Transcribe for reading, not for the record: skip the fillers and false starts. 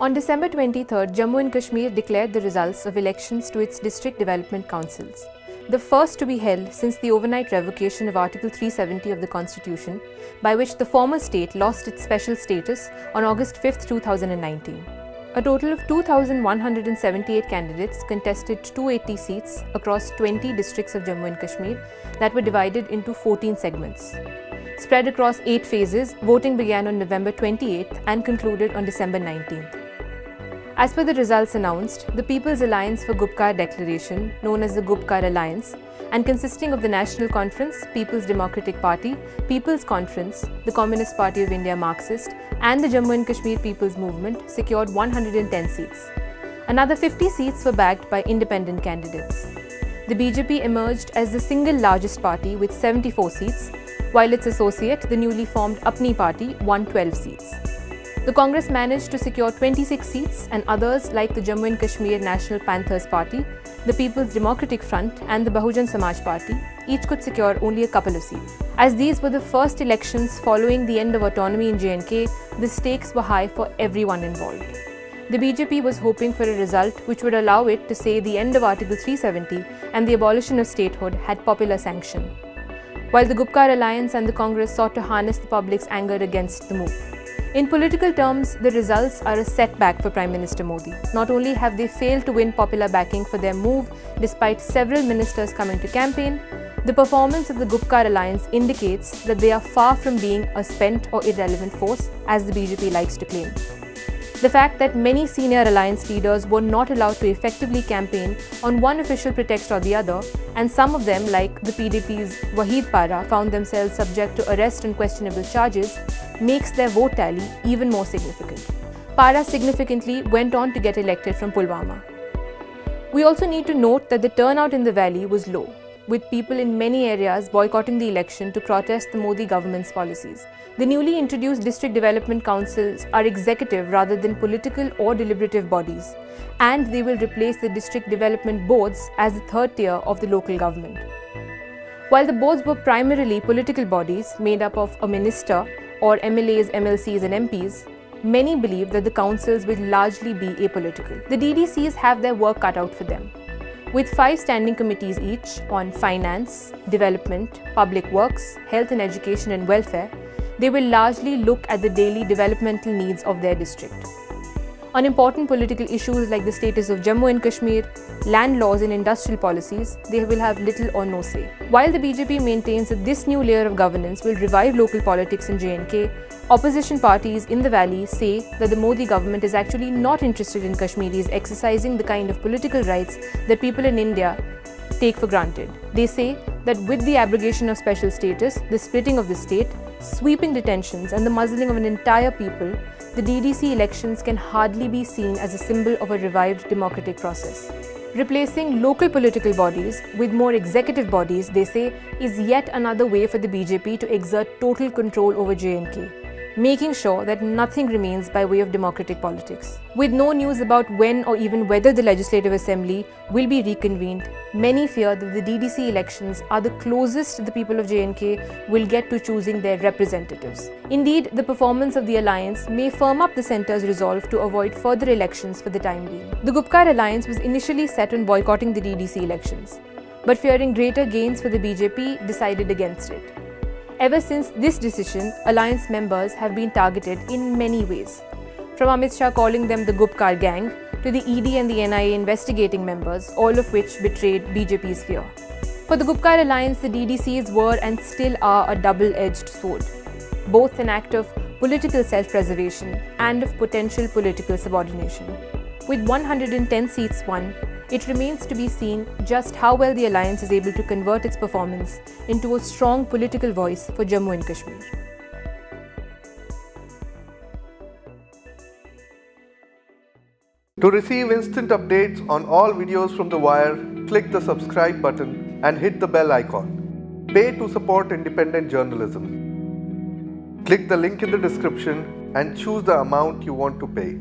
On December 23rd, Jammu and Kashmir declared the results of elections to its district development councils, the first to be held since the overnight revocation of Article 370 of the Constitution, by which the former state lost its special status on August 5, 2019. A total of 2,178 candidates contested 280 seats across 20 districts of Jammu and Kashmir that were divided into 14 segments. Spread across 8 phases, voting began on November 28th and concluded on December 19th. As per the results announced, the People's Alliance for Gupkar Declaration, known as the Gupkar Alliance, and consisting of the National Conference, People's Democratic Party, People's Conference, the Communist Party of India Marxist, and the Jammu and Kashmir People's Movement, secured 110 seats. Another 50 seats were bagged by independent candidates. The BJP emerged as the single largest party with 74 seats, while its associate, the newly formed Apni Party, won 12 seats. The Congress managed to secure 26 seats, and others like the Jammu and Kashmir National Panthers Party, the People's Democratic Front and the Bahujan Samaj Party each could secure only a couple of seats. As these were the first elections following the end of autonomy in J&K, the stakes were high for everyone involved. The BJP was hoping for a result which would allow it to say the end of Article 370 and the abolition of statehood had popular sanction, while the Gupkar Alliance and the Congress sought to harness the public's anger against the move. In political terms, the results are a setback for Prime Minister Modi. Not only have they failed to win popular backing for their move despite several ministers coming to campaign, the performance of the Gupkar Alliance indicates that they are far from being a spent or irrelevant force, as the BJP likes to claim. The fact that many senior alliance leaders were not allowed to effectively campaign on one official pretext or the other, and some of them, like the PDP's Wahid Para, found themselves subject to arrest on questionable charges, makes their vote tally even more significant. Para significantly went on to get elected from Pulwama. We also need to note that the turnout in the valley was low, with people in many areas boycotting the election to protest the Modi government's policies. The newly introduced district development councils are executive rather than political or deliberative bodies, and they will replace the district development boards as the third tier of the local government. While the boards were primarily political bodies made up of a minister or MLAs, MLCs and MPs, many believe that the councils will largely be apolitical. The DDCs have their work cut out for them. With 5 standing committees each on finance, development, public works, health and education and welfare, they will largely look at the daily developmental needs of their district. On important political issues like the status of Jammu and Kashmir, land laws and industrial policies, they will have little or no say. While the BJP maintains that this new layer of governance will revive local politics in J&K, opposition parties in the valley say that the Modi government is actually not interested in Kashmiris exercising the kind of political rights that people in India take for granted. They say that with the abrogation of special status, the splitting of the state, sweeping detentions and the muzzling of an entire people, the DDC elections can hardly be seen as a symbol of a revived democratic process. Replacing local political bodies with more executive bodies, they say, is yet another way for the BJP to exert total control over J&K, making sure that nothing remains by way of democratic politics. With no news about when or even whether the Legislative Assembly will be reconvened, many fear that the DDC elections are the closest the people of J&K will get to choosing their representatives. Indeed, the performance of the alliance may firm up the centre's resolve to avoid further elections for the time being. The Gupkar Alliance was initially set on boycotting the DDC elections, but fearing greater gains for the BJP, decided against it. Ever since this decision, alliance members have been targeted in many ways, from Amit Shah calling them the Gupkar gang to the ED and the NIA investigating members, all of which betrayed BJP's fear. For the Gupkar Alliance, the DDCs were and still are a double-edged sword, both an act of political self-preservation and of potential political subordination. With 110 seats won, it remains to be seen just how well the alliance is able to convert its performance into a strong political voice for Jammu and Kashmir. To receive instant updates on all videos from The Wire, click the subscribe button and hit the bell icon. Pay to support independent journalism. Click the link in the description and choose the amount you want to pay.